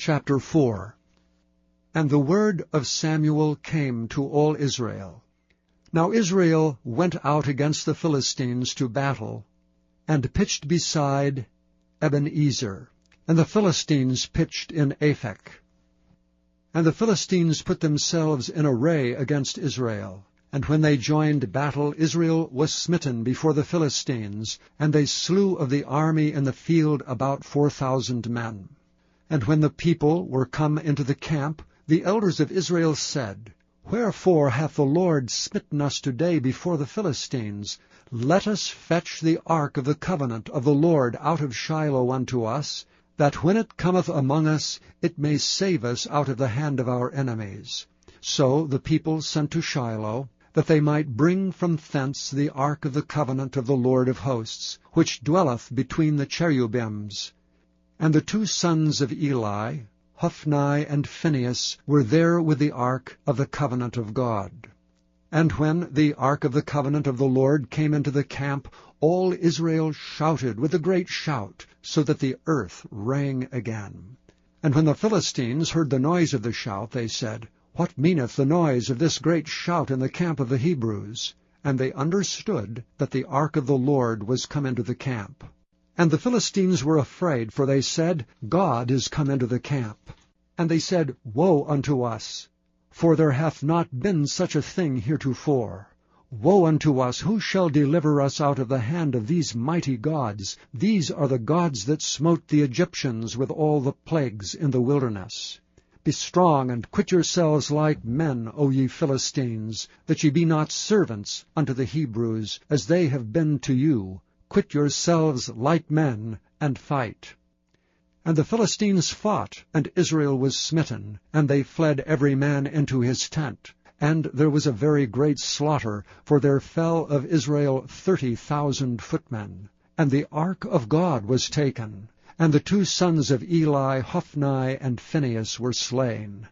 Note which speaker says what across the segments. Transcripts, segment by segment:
Speaker 1: Chapter 4. And the word of Samuel came to all Israel. Now Israel went out against the Philistines to battle, and pitched beside Ebenezer, and the Philistines pitched in Aphek. And the Philistines put themselves in array against Israel. And when they joined battle, Israel was smitten before the Philistines, and they slew of the army in the field about 4,000 men. And when the people were come into the camp, the elders of Israel said, Wherefore hath the Lord smitten us today before the Philistines? Let us fetch the ark of the covenant of the Lord out of Shiloh unto us, that when it cometh among us, it may save us out of the hand of our enemies. So the people sent to Shiloh, that they might bring from thence the ark of the covenant of the Lord of hosts, which dwelleth between the cherubims. And the two sons of Eli, Hophni and Phinehas, were there with the ark of the covenant of God. And when the ark of the covenant of the Lord came into the camp, all Israel shouted with a great shout, so that the earth rang again. And when the Philistines heard the noise of the shout, they said, What meaneth the noise of this great shout in the camp of the Hebrews? And they understood that the ark of the Lord was come into the camp. And the Philistines were afraid, for they said, God is come into the camp. And they said, Woe unto us! For there hath not been such a thing heretofore. Woe unto us! Who shall deliver us out of the hand of these mighty gods? These are the gods that smote the Egyptians with all the plagues in the wilderness. Be strong, and quit yourselves like men, O ye Philistines, that ye be not servants unto the Hebrews, as they have been to you. Quit yourselves like men, and fight. And the Philistines fought, and Israel was smitten, and they fled every man into his tent. And there was a very great slaughter, for there fell of Israel 30,000 footmen. And the ark of God was taken, and the two sons of Eli, Hophni and Phinehas, were slain.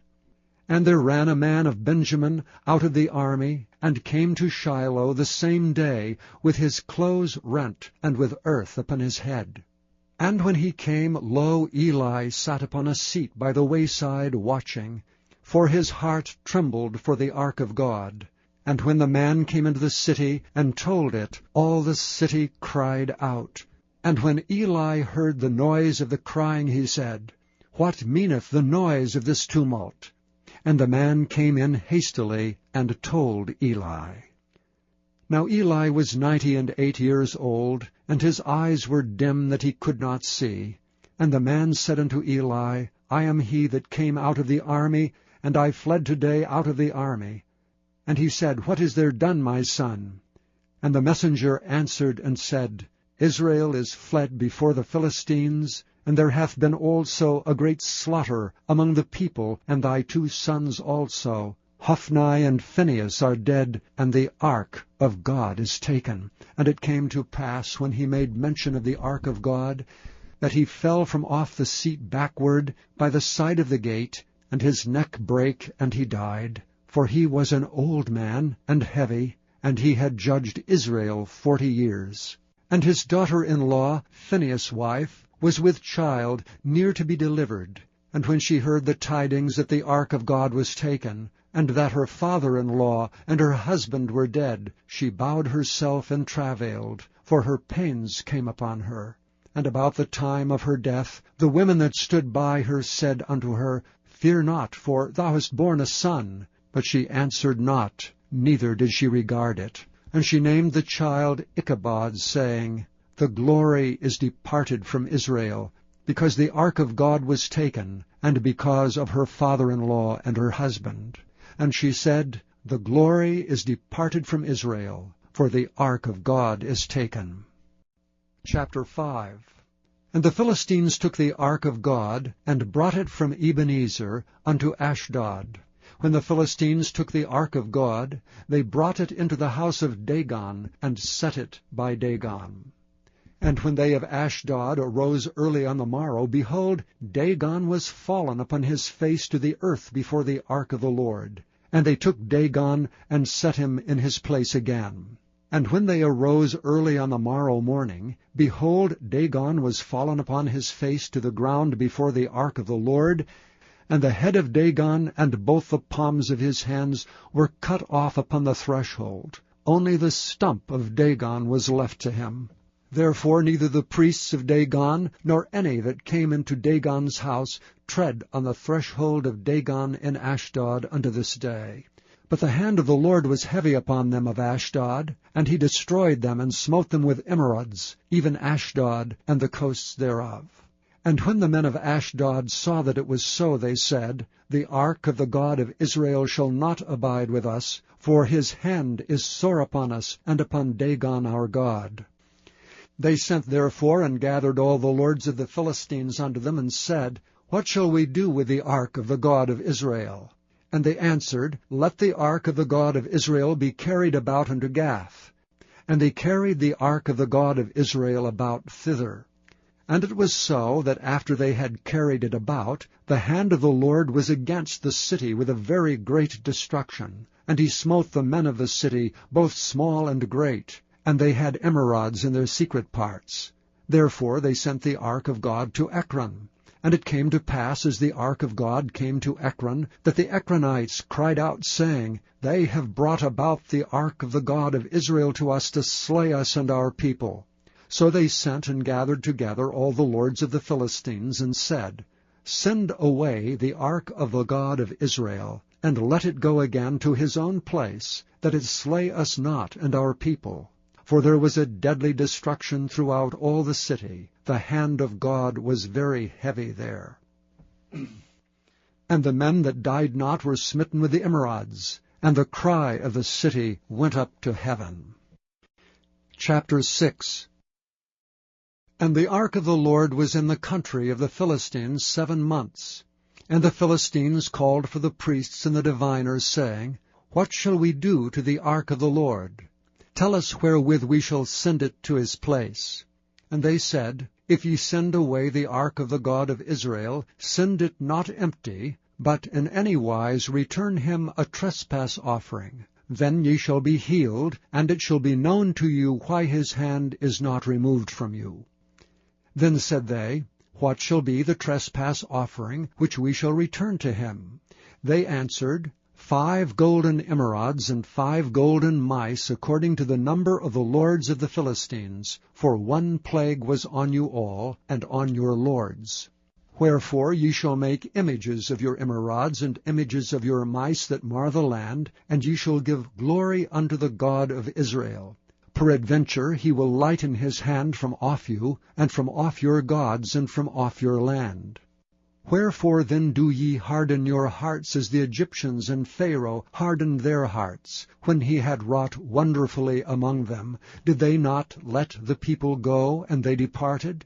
Speaker 1: And there ran a man of Benjamin out of the army, and came to Shiloh the same day, with his clothes rent, and with earth upon his head. And when he came, lo, Eli sat upon a seat by the wayside watching, for his heart trembled for the ark of God. And when the man came into the city, and told it, all the city cried out. And when Eli heard the noise of the crying, he said, What meaneth the noise of this tumult? And the man came in hastily, and told Eli. Now Eli was 98 years old, and his eyes were dim that he could not see. And the man said unto Eli, I am he that came out of the army, and I fled today out of the army. And he said, What is there done, my son? And the messenger answered and said, Israel is fled before the Philistines, and there hath been also a great slaughter among the people, and thy two sons also, Hophni and Phinehas, are dead, and the ark of God is taken. And it came to pass, when he made mention of the ark of God, that he fell from off the seat backward by the side of the gate, and his neck brake, and he died. For he was an old man, and heavy, and he had judged Israel 40 years. And his daughter-in-law, Phinehas' wife, was with child, near to be delivered. And when she heard the tidings that the ark of God was taken, and that her father-in-law and her husband were dead, she bowed herself and travailed, for her pains came upon her. And about the time of her death, the women that stood by her said unto her, Fear not, for thou hast borne a son. But she answered not, neither did she regard it. And she named the child Ichabod, saying, The glory is departed from Israel, because the ark of God was taken, and because of her father-in-law and her husband. And she said, The glory is departed from Israel, for the ark of God is taken. Chapter 5. And the Philistines took the ark of God, and brought it from Ebenezer unto Ashdod. When the Philistines took the ark of God, they brought it into the house of Dagon, and set it by Dagon. And when they of Ashdod arose early on the morrow, behold, Dagon was fallen upon his face to the earth before the ark of the Lord. And they took Dagon, and set him in his place again. And when they arose early on the morrow morning, behold, Dagon was fallen upon his face to the ground before the ark of the Lord, and the head of Dagon and both the palms of his hands were cut off upon the threshold. Only the stump of Dagon was left to him. Therefore neither the priests of Dagon, nor any that came into Dagon's house, tread on the threshold of Dagon in Ashdod unto this day. But the hand of the Lord was heavy upon them of Ashdod, and he destroyed them, and smote them with emerods, even Ashdod and the coasts thereof. And when the men of Ashdod saw that it was so, they said, The ark of the God of Israel shall not abide with us, for his hand is sore upon us, and upon Dagon our God. They sent therefore and gathered all the lords of the Philistines unto them, and said, What shall we do with the ark of the God of Israel? And they answered, Let the ark of the God of Israel be carried about unto Gath. And they carried the ark of the God of Israel about thither. And it was so, that after they had carried it about, the hand of the Lord was against the city with a very great destruction. And he smote the men of the city, both small and great, and they had emerods in their secret parts. Therefore they sent the ark of God to Ekron. And it came to pass, as the ark of God came to Ekron, that the Ekronites cried out, saying, They have brought about the ark of the God of Israel to us to slay us and our people. So they sent and gathered together all the lords of the Philistines, and said, Send away the ark of the God of Israel, and let it go again to his own place, that it slay us not and our people. For there was a deadly destruction throughout all the city. The hand of God was very heavy there. And the men that died not were smitten with the emerods, and the cry of the city went up to heaven. Chapter 6. And the ark of the Lord was in the country of the Philistines 7 months. And the Philistines called for the priests and the diviners, saying, What shall we do to the ark of the Lord? Tell us wherewith we shall send it to his place. And they said, If ye send away the ark of the God of Israel, send it not empty, but in any wise return him a trespass offering. Then ye shall be healed, and it shall be known to you why his hand is not removed from you. Then said they, What shall be the trespass offering which we shall return to him? They answered, 5 golden emerods and 5 golden mice, according to the number of the lords of the Philistines, for 1 plague was on you all, and on your lords. Wherefore ye shall make images of your emerods, and images of your mice that mar the land, and ye shall give glory unto the God of Israel. Peradventure he will lighten his hand from off you, and from off your gods, and from off your land. Wherefore then do ye harden your hearts as the Egyptians and Pharaoh hardened their hearts? When he had wrought wonderfully among them, did they not let the people go, and they departed?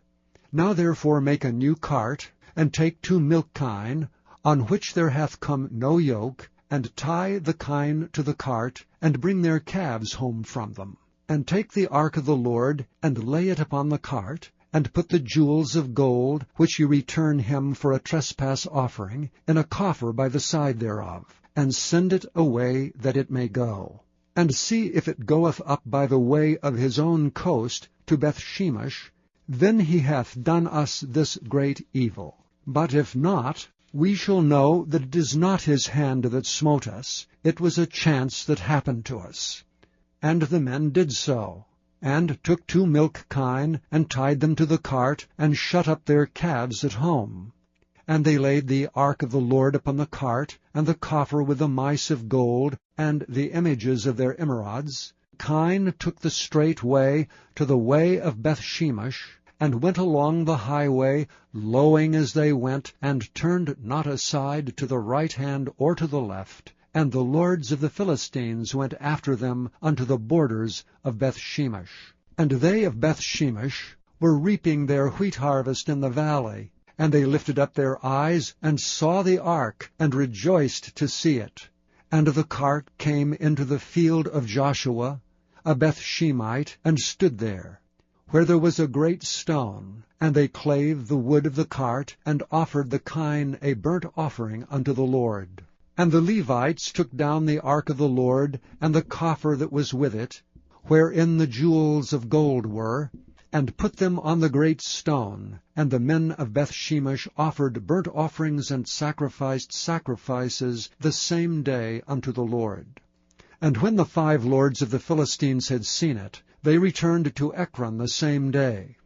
Speaker 1: Now therefore make a new cart, and take 2 milk kine, on which there hath come no yoke, and tie the kine to the cart, and bring their calves home from them. And take the ark of the Lord, and lay it upon the cart, and put the jewels of gold, which ye return him for a trespass offering, in a coffer by the side thereof, and send it away that it may go. And see if it goeth up by the way of his own coast to Bethshemesh, then he hath done us this great evil. But if not, we shall know that it is not his hand that smote us, it was a chance that happened to us. And the men did so, and took 2 milk kine, and tied them to the cart, and shut up their calves at home. And they laid the ark of the Lord upon the cart, and the coffer with the mice of gold, and the images of their emerods. Kine took the straight way to the way of Bethshemesh, and went along the highway, lowing as they went, and turned not aside to the right hand or to the left. And the lords of the Philistines went after them unto the borders of Bethshemesh. And they of Bethshemesh were reaping their wheat harvest in the valley. And they lifted up their eyes, and saw the ark, and rejoiced to see it. And the cart came into the field of Joshua, a Bethshemite, and stood there, where there was a great stone. And they clave the wood of the cart, and offered the kine a burnt offering unto the Lord. And the Levites took down the ark of the Lord, and the coffer that was with it, wherein the jewels of gold were, and put them on the great stone. And the men of Bethshemesh offered burnt offerings and sacrificed sacrifices the same day unto the Lord. And when the 5 lords of the Philistines had seen it, they returned to Ekron the same day.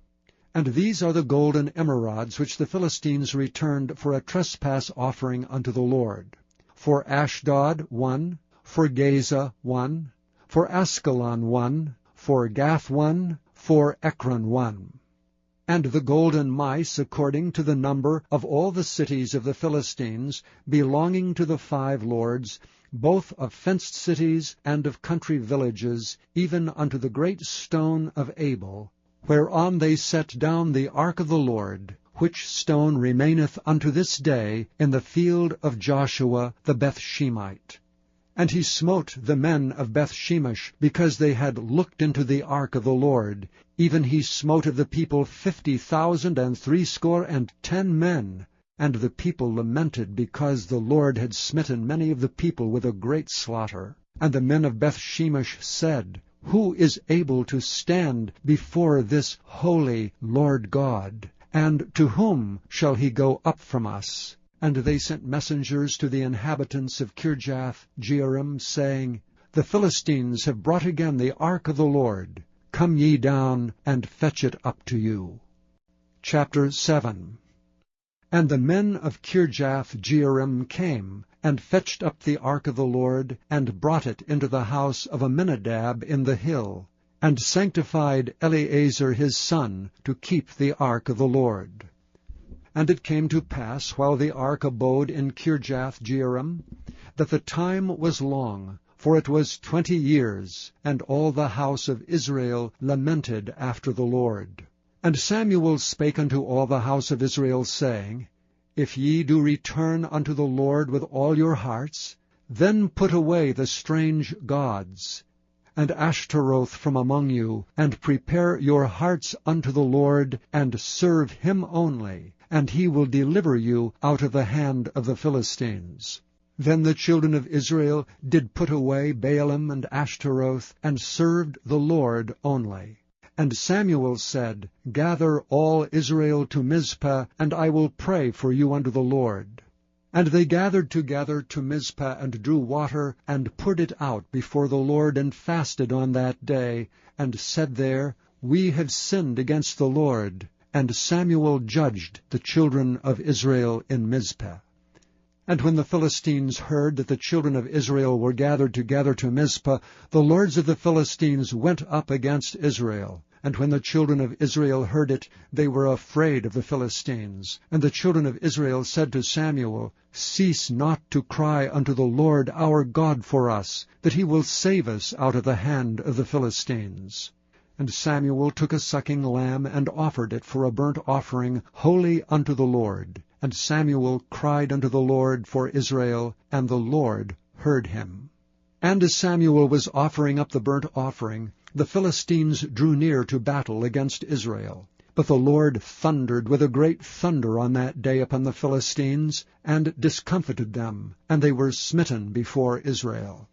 Speaker 1: And these are the golden emerods which the Philistines returned for a trespass offering unto the Lord. For Ashdod 1, for Gaza 1, for Askelon 1, for Gath 1, for Ekron 1. And the golden mice according to the number of all the cities of the Philistines, belonging to the 5 lords, both of fenced cities and of country villages, even unto the great stone of Abel, whereon they set down the ark of the Lord, which stone remaineth unto this day in the field of Joshua the Bethshemite. And he smote the men of Bethshemesh, because they had looked into the ark of the Lord. Even he smote of the people 50,000 and 70 men. And the people lamented, because the Lord had smitten many of the people with a great slaughter. And the men of Bethshemesh said, Who is able to stand before this holy Lord God? And to whom shall he go up from us? And they sent messengers to the inhabitants of Kirjath-jearim, saying, The Philistines have brought again the ark of the Lord. Come ye down, and fetch it up to you. Chapter 7. And the men of Kirjath-jearim came, and fetched up the ark of the Lord, and brought it into the house of Abinadab in the hill, and sanctified Eleazar his son to keep the ark of the Lord. And it came to pass, while the ark abode in Kirjath-jearim, that the time was long, for it was 20 years, and all the house of Israel lamented after the Lord. And Samuel spake unto all the house of Israel, saying, If ye do return unto the Lord with all your hearts, then put away the strange gods, and Ashtaroth from among you, and prepare your hearts unto the Lord, and serve him only, and he will deliver you out of the hand of the Philistines. Then the children of Israel did put away Baalim and Ashtaroth, and served the Lord only. And Samuel said, Gather all Israel to Mizpah, and I will pray for you unto the Lord. And they gathered together to Mizpah, and drew water, and poured it out before the Lord, and fasted on that day, and said there, We have sinned against the Lord. And Samuel judged the children of Israel in Mizpah. And when the Philistines heard that the children of Israel were gathered together to Mizpah, the lords of the Philistines went up against Israel. And when the children of Israel heard it, they were afraid of the Philistines. And the children of Israel said to Samuel, Cease not to cry unto the Lord our God for us, that he will save us out of the hand of the Philistines. And Samuel took a sucking lamb, and offered it for a burnt offering holy unto the Lord. And Samuel cried unto the Lord for Israel, and the Lord heard him. And as Samuel was offering up the burnt offering, the Philistines drew near to battle against Israel. But the Lord thundered with a great thunder on that day upon the Philistines, and discomfited them, and they were smitten before Israel.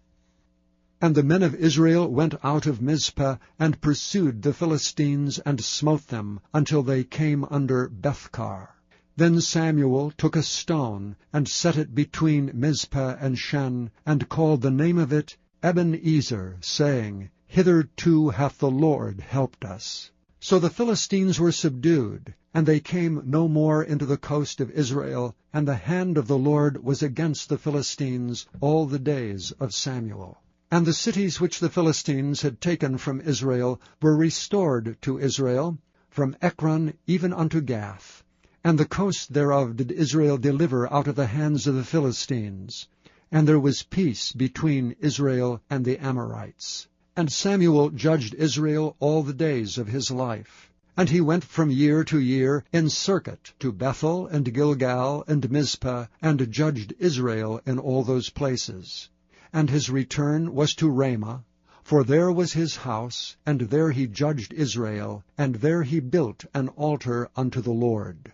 Speaker 1: And the men of Israel went out of Mizpah, and pursued the Philistines, and smote them, until they came under Bethkar. Then Samuel took a stone, and set it between Mizpah and Shen, and called the name of it Ebenezer, saying, Hitherto hath the Lord helped us. So the Philistines were subdued, and they came no more into the coast of Israel, and the hand of the Lord was against the Philistines all the days of Samuel. And the cities which the Philistines had taken from Israel were restored to Israel, from Ekron even unto Gath. And the coast thereof did Israel deliver out of the hands of the Philistines. And there was peace between Israel and the Amorites. And Samuel judged Israel all the days of his life. And he went from year to year in circuit to Bethel and Gilgal and Mizpah, and judged Israel in all those places. And his return was to Ramah, for there was his house, and there he judged Israel, and there he built an altar unto the Lord.